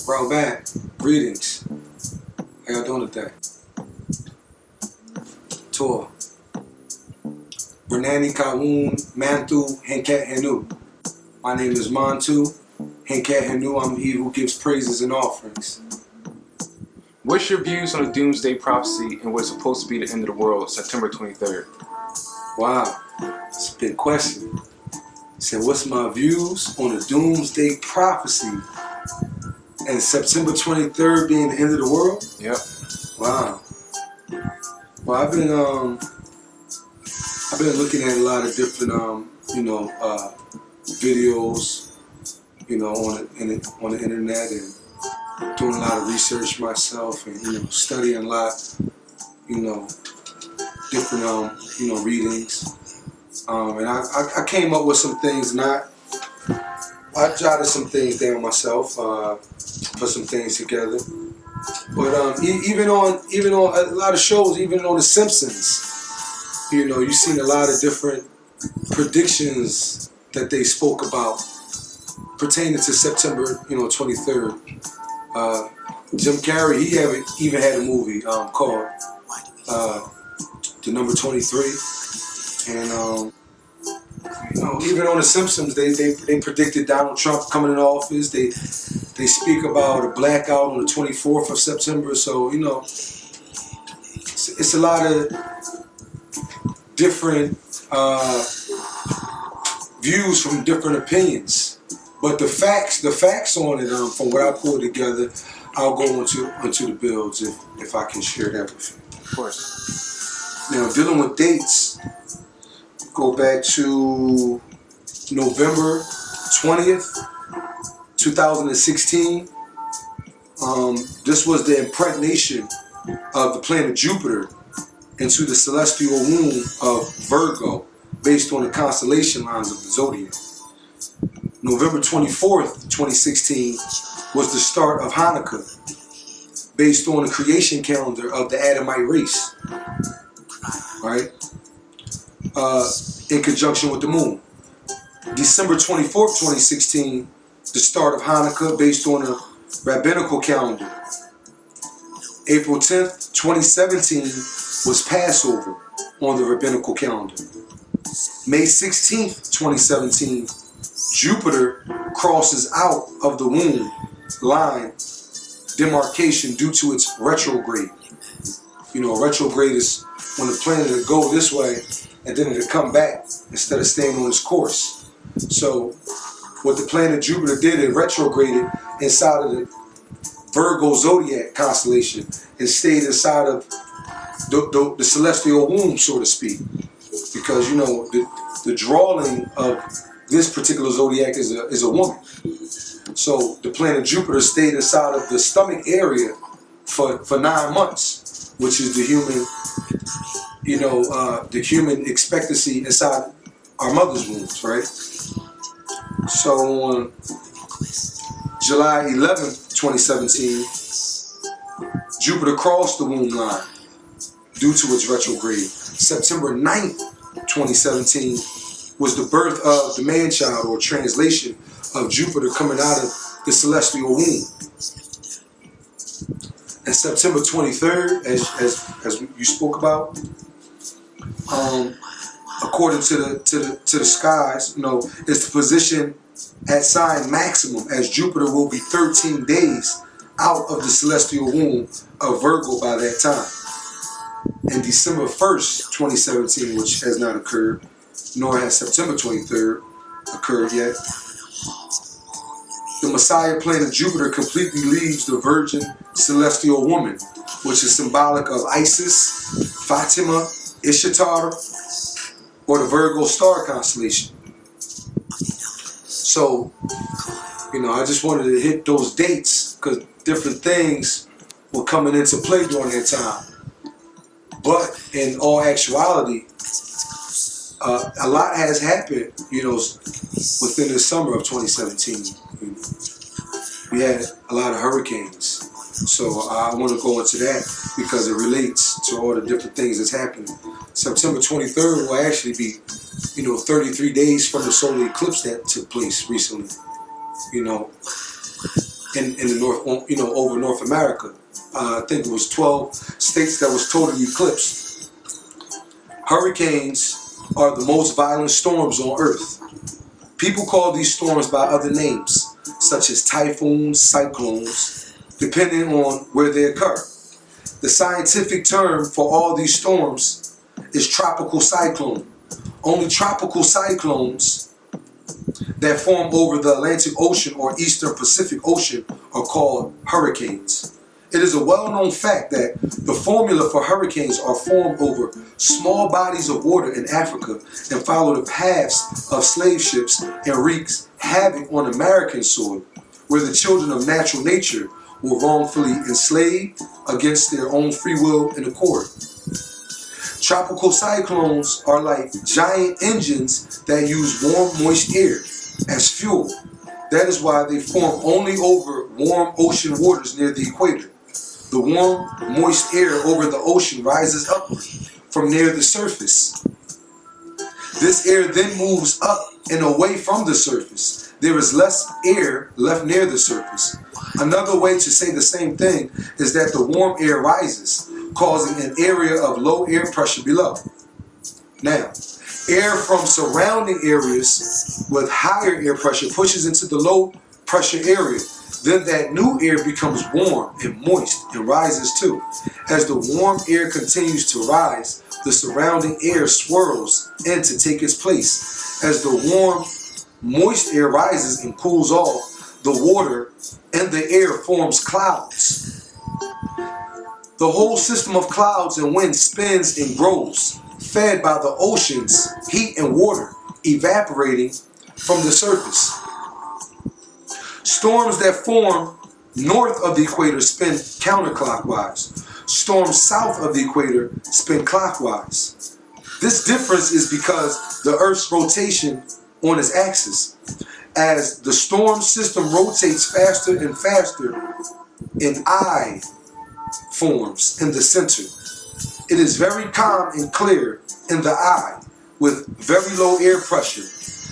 Bro, back. Greetings. How y'all doing today? Tour. Bernani Kawun Mantu Henkat Henu. My name is Mantu Henkat Henu. I'm he who gives praises and offerings. What's your views on the doomsday prophecy and what's supposed to be the end of the world, September 23rd? Wow, that's a big question. Said, what's my views on the doomsday prophecy and September 23rd being the end of the world? Yep. Wow. Well, I've been looking at a lot of different videos, on the internet, and doing a lot of research myself, and studying a lot, different readings. And I came up with some things, and I jotted some things down myself, put some things together. But even on a lot of shows, even on The Simpsons, you've seen a lot of different predictions that they spoke about pertaining to September 23rd. Jim Carrey, he even had a movie called The Number 23. And even on The Simpsons, they predicted Donald Trump coming in office. They speak about a blackout on the 24th of September. So it's a lot of different views from different opinions. But the facts on it, from what I pulled together, I'll go into the builds if I can share that with you. Of course. Now, dealing with dates, go back to November 20th, 2016. This was the impregnation of the planet Jupiter into the celestial womb of Virgo, based on the constellation lines of the zodiac. November 24th, 2016 was the start of Hanukkah, based on the creation calendar of the Adamite race, right? In conjunction with the moon. December 24th, 2016, the start of Hanukkah, based on the rabbinical calendar. April 10th, 2017 was Passover on the rabbinical calendar. May 16th, 2017, Jupiter crosses out of the womb line demarcation due to its retrograde. Retrograde is when the planet will go this way and then it'll come back instead of staying on its course. So what the planet Jupiter did, it retrograded inside of the Virgo zodiac constellation and stayed inside of the celestial womb, so to speak. Because the drawing of this particular zodiac is a woman. So the planet Jupiter stayed inside of the stomach area for 9 months, which is the human expectancy inside our mother's wombs, right? So on July 11th, 2017, Jupiter crossed the womb line due to its retrograde. September 9th, 2017 was the birth of the man-child, or translation of Jupiter coming out of the celestial womb. And September 23rd, as you spoke about, according to the skies, is the position at sign maximum, as Jupiter will be 13 days out of the celestial womb of Virgo by that time. And December 1st, 2017, which has not occurred, nor has September 23rd occurred yet, the Messiah planet Jupiter completely leaves the virgin celestial woman, which is symbolic of Isis, Fatima, Ishtar, or the Virgo star constellation. So, I just wanted to hit those dates because different things were coming into play during that time. But in all actuality, a lot has happened, within the summer of 2017. We had a lot of hurricanes. So I want to go into that because it relates to all the different things that's happening. September 23rd will actually be, 33 days from the solar eclipse that took place recently. in the North, you know, over North America. I think it was 12 states that was totally eclipsed. Hurricanes are the most violent storms on Earth. People call these storms by other names, such as typhoons, cyclones, depending on where they occur. The scientific term for all these storms is tropical cyclone. Only tropical cyclones that form over the Atlantic Ocean or Eastern Pacific Ocean are called hurricanes. It is a well-known fact that the formula for hurricanes are formed over small bodies of water in Africa and follow the paths of slave ships and wreaks havoc on American soil, where the children of natural nature were wrongfully enslaved against their own free will and accord. Tropical cyclones are like giant engines that use warm, moist air as fuel. That is why they form only over warm ocean waters near the equator. The warm, moist air over the ocean rises upward from near the surface. This air then moves up and away from the surface. There is less air left near the surface. Another way to say the same thing is that the warm air rises, causing an area of low air pressure below. Now, air from surrounding areas with higher air pressure pushes into the low pressure area. Then that new air becomes warm and moist and rises too. As the warm air continues to rise, the surrounding air swirls in to take its place. As the warm, moist air rises and cools off, the water and the air forms clouds. The whole system of clouds and wind spins and grows, fed by the ocean's heat and water evaporating from the surface. Storms that form north of the equator spin counterclockwise. Storms south of the equator spin clockwise. This difference is because the Earth's rotation on its axis. As the storm system rotates faster and faster, an eye forms in the center. It is very calm and clear in the eye with very low air pressure.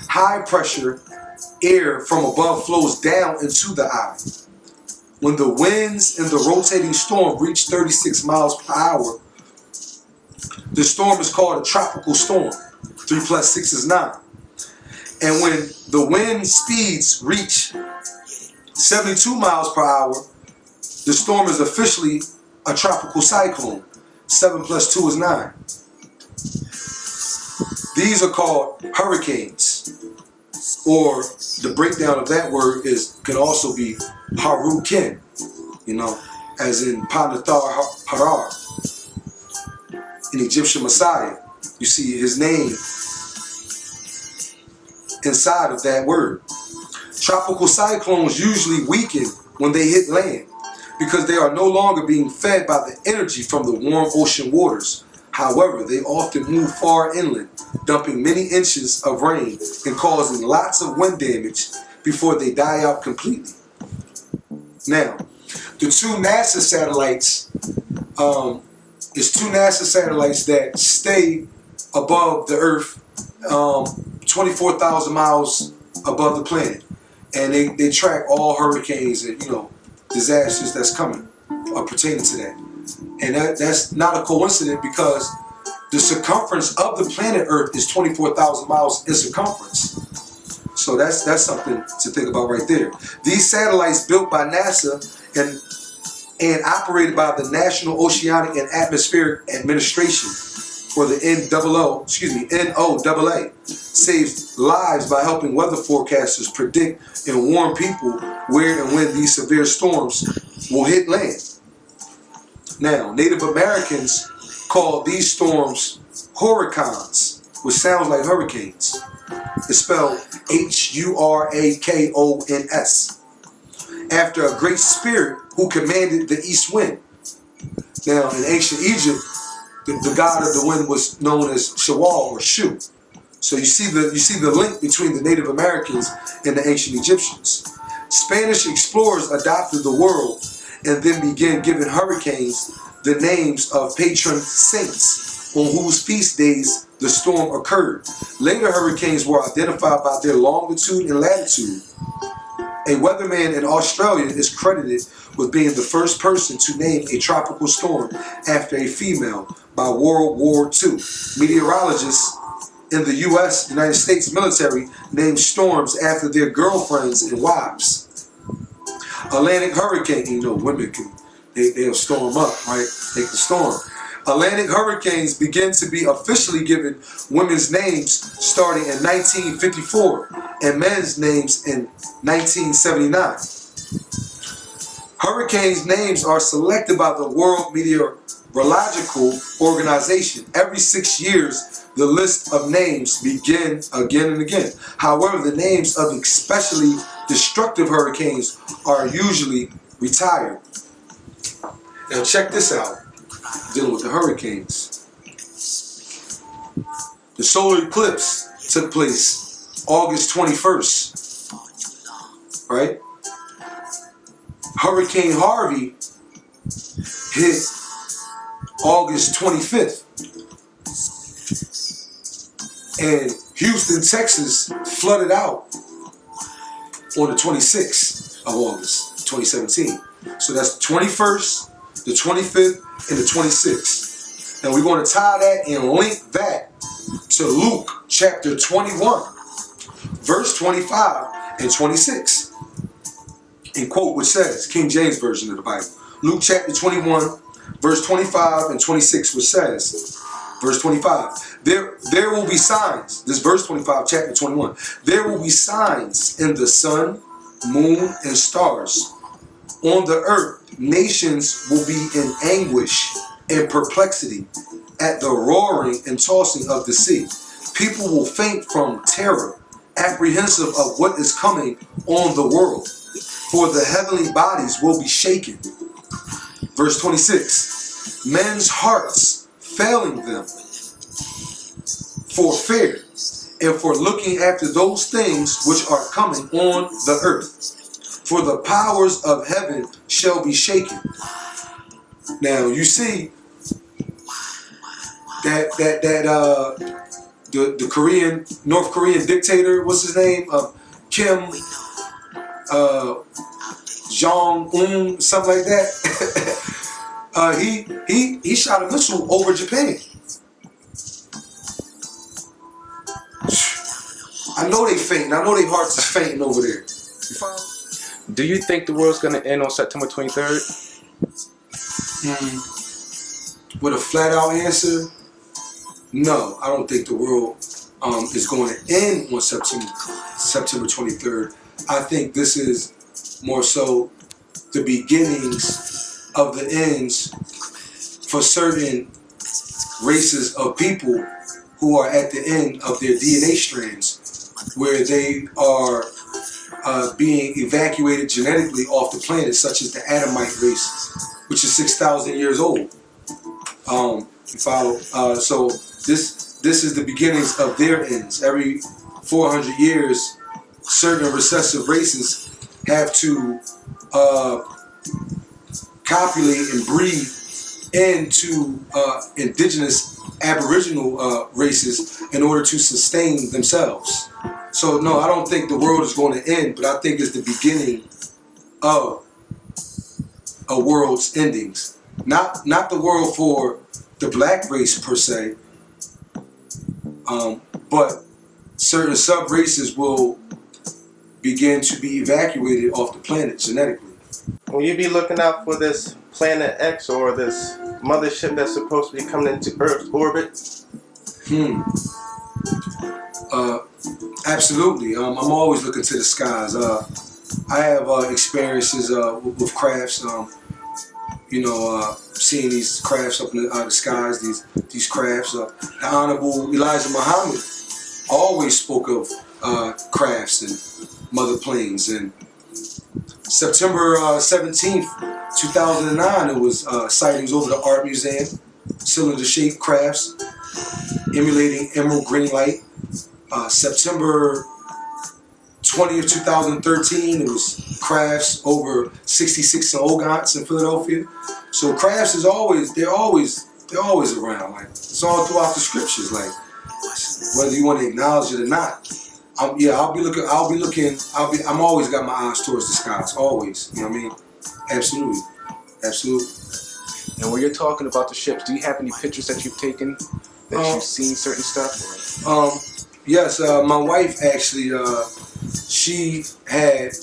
High pressure air from above flows down into the eye. When the winds in the rotating storm reach 36 miles per hour, the storm is called a tropical storm. 3 plus 6 is 9. And when the wind speeds reach 72 miles per hour, the storm is officially a tropical cyclone. 7 plus 2 is 9. These are called hurricanes. Or the breakdown of that word can also be Harukin, you know, as in Panathar Harar, an Egyptian Messiah. You see his name inside of that word. Tropical cyclones usually weaken when they hit land because they are no longer being fed by the energy from the warm ocean waters. However, they often move far inland, dumping many inches of rain and causing lots of wind damage before they die out completely. Now, the two NASA satellites, is two NASA satellites that stay above the Earth, 24,000 miles above the planet. And they track all hurricanes and, you know, disasters that's coming or pertaining to that. And that's not a coincidence because the circumference of the planet Earth is 24,000 miles in circumference. So that's something to think about right there. These satellites built by NASA and operated by the National Oceanic and Atmospheric Administration, or the NOAA, saves lives by helping weather forecasters predict and warn people where and when these severe storms will hit land. Now, Native Americans call these storms hurricanes, which sounds like hurricanes. It's spelled Hurakons, after a great spirit who commanded the east wind. Now, in ancient Egypt, the god of the wind was known as Shawal or Shu. So you see the link between the Native Americans and the ancient Egyptians. Spanish explorers adopted the world and then began giving hurricanes the names of patron saints on whose feast days the storm occurred. Later hurricanes were identified by their longitude and latitude A weatherman in Australia is credited with being the first person to name a tropical storm after a female by World War II. Meteorologists in the U.S. United States military named storms after their girlfriends and wives. Atlantic hurricane, you know, women can, they'll storm up, right? They can storm. Atlantic hurricanes begin to be officially given women's names starting in 1954 and men's names in 1979. Hurricanes' names are selected by the World Meteorological Organization. Every 6 years, the list of names begin again and again. However, the names of especially destructive hurricanes are usually retired. Now check this out, dealing with the hurricanes. The solar eclipse took place August 21st, right? Hurricane Harvey hit August 25th. And Houston, Texas flooded out on the 26th of August, 2017. So that's the 21st, the 25th, and the 26th. And we're going to tie that and link that to Luke chapter 21, verse 25 and 26. In quote, which says, King James Version of the Bible, Luke chapter 21, verse 25 and 26, which says, verse 25, there will be signs, this verse 25, chapter 21, there will be signs in the sun, moon, and stars. On the earth, nations will be in anguish and perplexity at the roaring and tossing of the sea. People will faint from terror, apprehensive of what is coming on the world, for the heavenly bodies will be shaken. Verse 26, men's hearts failing them for fear and for looking after those things which are coming on the earth. For the powers of heaven shall be shaken. Now you see the Korean, North Korean dictator, what's his name? Kim Jong-un, something like that. He shot a missile over Japan. I know they fainting. I know their hearts is fainting over there. You follow? Do you think the world's going to end on September 23rd? With a flat out answer, no. I don't think the world is going to end on September 23rd. I think this is more so the beginnings of the ends for certain races of people who are at the end of their DNA strands, where they are being evacuated genetically off the planet, such as the Adamite race, which is 6,000 years old. You follow? So this is the beginnings of their ends. Every 400 years, certain recessive races have to copulate and breed into indigenous aboriginal races in order to sustain themselves. So no, I don't think the world is going to end, but I think it's the beginning of a world's endings. Not the world for the black race per se, but certain sub-races will begin to be evacuated off the planet genetically. Will you be looking out for this Planet X or this mothership that's supposed to be coming into Earth's orbit? Absolutely. I'm always looking to the skies. I have experiences with crafts. Seeing these crafts up in the skies. These crafts. The Honorable Elijah Muhammad always spoke of crafts and mother planes. And September 17th, 2009, it was sightings over the Art Museum, cylinder-shaped crafts emulating emerald green light. September 20th, 2013, it was crafts over 66 and Ogats in Philadelphia. So crafts is they're always around. Like, it's all throughout the scriptures. Like, whether you want to acknowledge it or not, I'll be looking. I'm always got my eyes towards the skies. Always. You know what I mean? Absolutely. Absolutely. And when you're talking about the ships, do you have any pictures that you've taken that you've seen certain stuff? Or? Yes. My wife actually, she had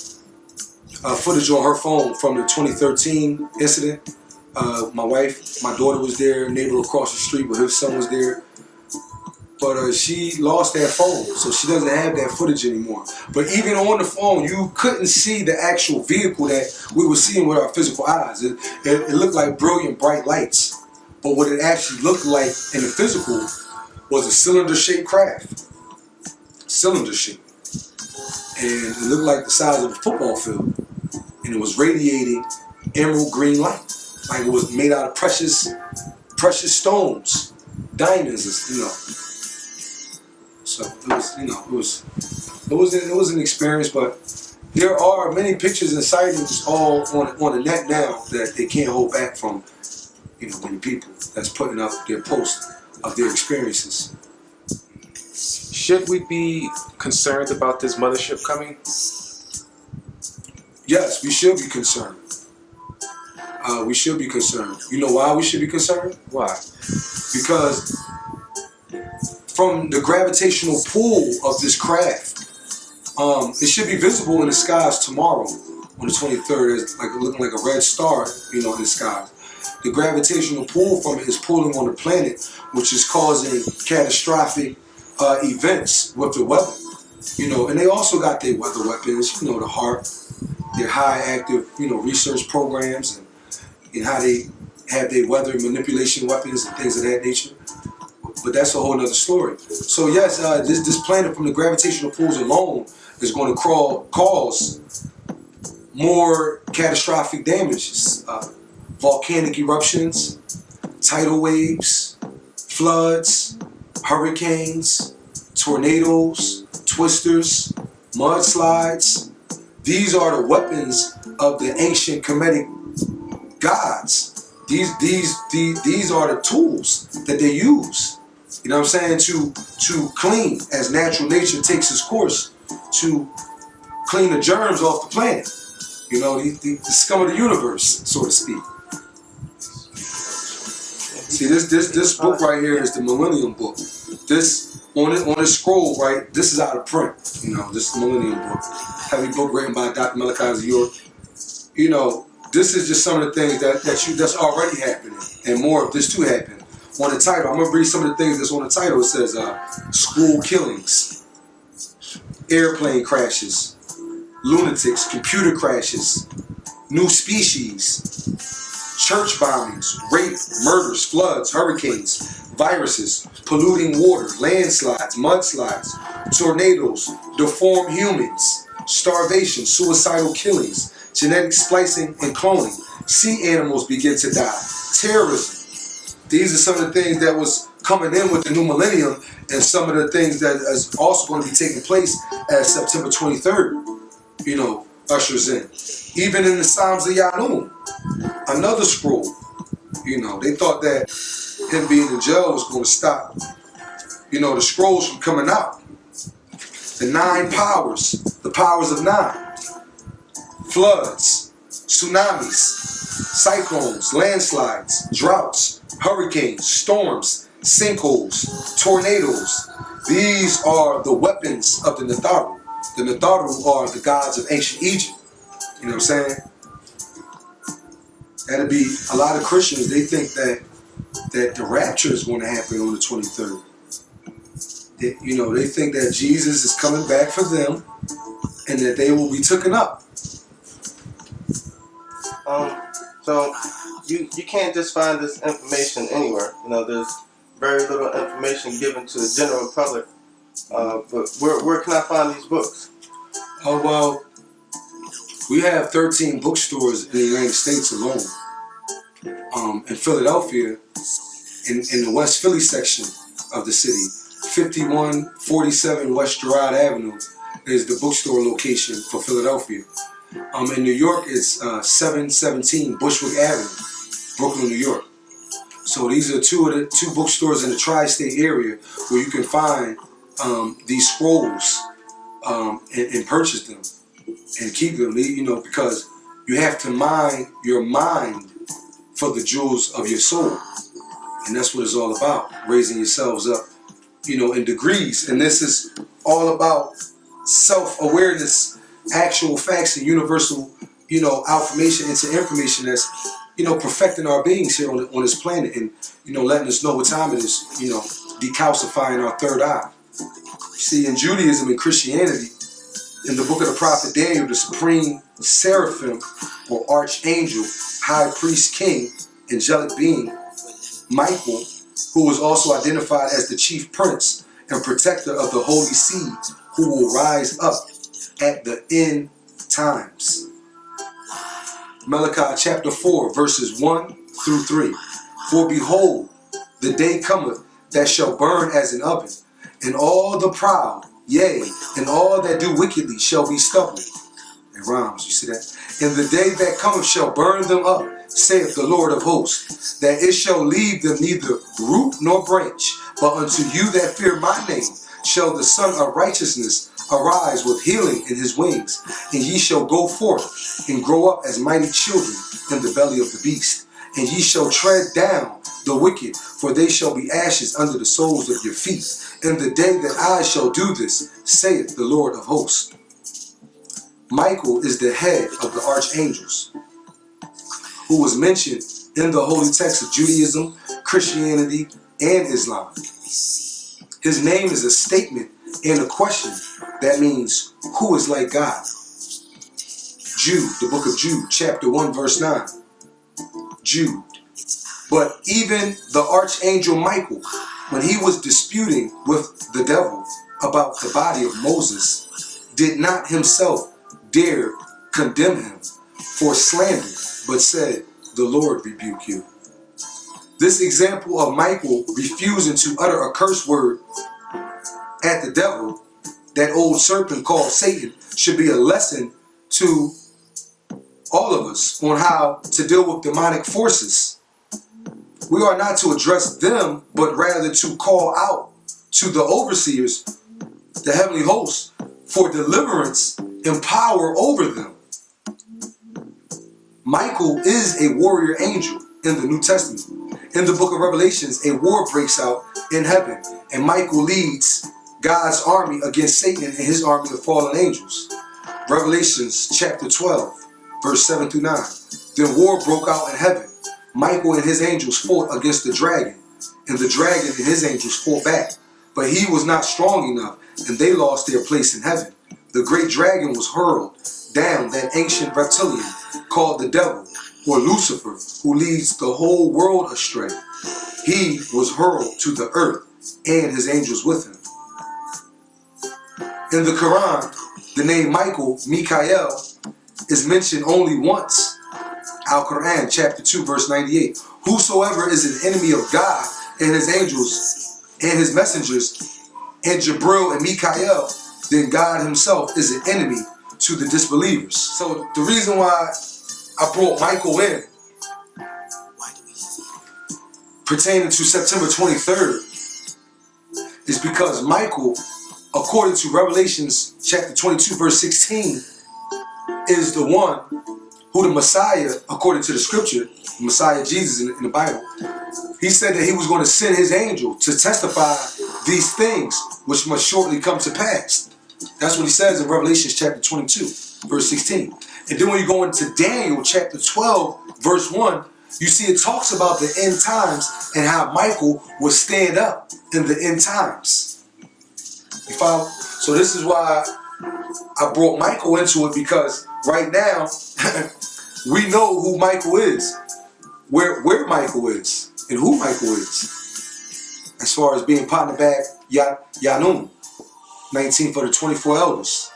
footage on her phone from the 2013 incident. My daughter was there. Neighbor across the street, but her son was there. But she lost that phone, so she doesn't have that footage anymore. But even on the phone, you couldn't see the actual vehicle that we were seeing with our physical eyes. It looked like brilliant, bright lights. But what it actually looked like in the physical was a cylinder-shaped craft. Cylinder-shaped. And it looked like the size of a football field. And it was radiating emerald green light. Like it was made out of precious stones. Diamonds, you know. So it was an experience, but there are many pictures and sightings all on the net now that they can't hold back from, many people that's putting up their posts of their experiences. Should we be concerned about this mothership coming? Yes, we should be concerned. We should be concerned. You know why we should be concerned? Why? Because from the gravitational pull of this craft, it should be visible in the skies tomorrow on the 23rd. It's looking like a red star, in the sky. The gravitational pull from it is pulling on the planet, which is causing catastrophic events with the weather. And they also got their weather weapons, the HAARP, their high active, research programs, and how they have their weather manipulation weapons and things of that nature. But that's a whole other story. So yes, this planet from the gravitational pulls alone is going to cause more catastrophic damages. Volcanic eruptions, tidal waves, floods, hurricanes, tornadoes, twisters, mudslides. These are the weapons of the ancient Kemetic gods. These are the tools that they use. You know what I'm saying? To clean, as natural nature takes its course, to clean the germs off the planet. The scum of the universe, so to speak. See, this book right here is the Millennium Book. This on this scroll, right? This is out of print. This is the Millennium Book. Heavy book written by Dr. Malachi York. This is just some of the things that's already happening, and more of this to happen. On the title, I'm gonna read some of the things that's on the title. It says school killings, airplane crashes, lunatics, computer crashes, new species, church bombings, rape, murders, floods, hurricanes, viruses, polluting water, landslides, mudslides, tornadoes, deformed humans, starvation, suicidal killings, genetic splicing and cloning, sea animals begin to die, terrorism. These are some of the things that was coming in with the new millennium, and some of the things that is also going to be taking place as September 23rd, ushers in. Even in the Psalms of Yanun, another scroll, they thought that him being in jail was going to stop, the scrolls from coming out. The 9 powers, the powers of 9. Floods, tsunamis, cyclones, landslides, droughts, hurricanes, storms, sinkholes, tornadoes. These are the weapons of the Nibiru. The Nibiru are the gods of ancient Egypt. You know what I'm saying? That'll be a lot of Christians. They think that the rapture is going to happen on the 23rd. They think that Jesus is coming back for them, and that they will be taken up. So you can't just find this information anywhere. There's very little information given to the general public. But where can I find these books? Oh, well, we have 13 bookstores in the United States alone. In Philadelphia, in the West Philly section of the city, 5147 West Girard Avenue is the bookstore location for Philadelphia. In New York, it's 717 Bushwick Avenue, Brooklyn, New York. So these are two bookstores in the tri-state area where you can find these scrolls and purchase them and keep them, you know, because you have to mine your mind for the jewels of your soul. And that's what it's all about, raising yourselves up, you know, in degrees. And this is all about self-awareness, actual facts, and universal, you know, affirmation into information that's, you know, perfecting our beings here on this planet, and, you know, letting us know what time it is, you know, decalcifying our third eye. See, in Judaism and Christianity, in the book of the prophet Daniel, the supreme seraphim or archangel, high priest, king, angelic being, Michael, who was also identified as the chief prince and protector of the holy seed, who will rise up at the end times. Malachi chapter 4, verses 1 through 3. For behold, the day cometh that shall burn as an oven, and all the proud, yea, and all that do wickedly shall be stubble. It rhymes, you see that? And the day that cometh shall burn them up, saith the Lord of hosts, that it shall leave them neither root nor branch. But unto you that fear my name shall the Son of Righteousness arise with healing in his wings, and ye shall go forth and grow up as mighty children in the belly of the beast. And ye shall tread down the wicked, for they shall be ashes under the soles of your feet. In the day that I shall do this, saith the Lord of hosts. Michael is the head of the archangels, who was mentioned in the holy text of Judaism, Christianity, and Islam. His name is a statement and a question that means, who is like God? Jude, the book of Jude, chapter 1, verse 9. Jude. But even the archangel Michael, when he was disputing with the devil about the body of Moses, did not himself dare condemn him for slander, but said, the Lord rebuke you. This example of Michael refusing to utter a curse word at the devil, that old serpent called Satan, should be a lesson to all of us on how to deal with demonic forces. We are not to address them, but rather to call out to the overseers, the heavenly hosts, for deliverance and power over them. Michael is a warrior angel in the New Testament. In the book of Revelations, a war breaks out in heaven, and Michael leads God's army against Satan and his army of fallen angels. Revelations chapter 12, verse 7 through 9. Then war broke out in heaven. Michael and his angels fought against the dragon, and the dragon and his angels fought back. But he was not strong enough, and they lost their place in heaven. The great dragon was hurled down, that ancient reptilian called the devil, or Lucifer, who leads the whole world astray. He was hurled to the earth, and his angels with him. In the Quran, the name Michael, Mikael, is mentioned only once. Al-Quran, chapter 2, verse 98. Whosoever is an enemy of God and his angels and his messengers, and Jibril and Mikael, then God himself is an enemy to the disbelievers. So the reason why I brought Michael in, pertaining to September 23rd, is because Michael, according to Revelations chapter 22, verse 16, is the one who the Messiah, according to the scripture, the Messiah Jesus in the Bible, he said that he was going to send his angel to testify these things which must shortly come to pass. That's what he says in Revelation chapter 22, verse 16. And then when you go into Daniel chapter 12, verse 1, you see it talks about the end times and how Michael will stand up in the end times. You follow? So this is why I brought Michael into it, because right now we know who Michael is, where Michael is, and who Michael is. As far as being partner back, Yanun, 19 for the 24 elders.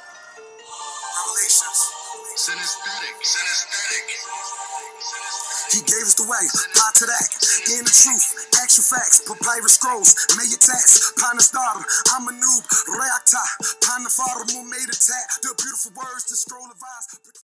He gave us the way, pot to that, in the truth, actual facts, papyrus scrolls, may attacks, Pana's daughter, I'm a noob, reactor, Pana father, made attack, the beautiful words, the scroll of eyes.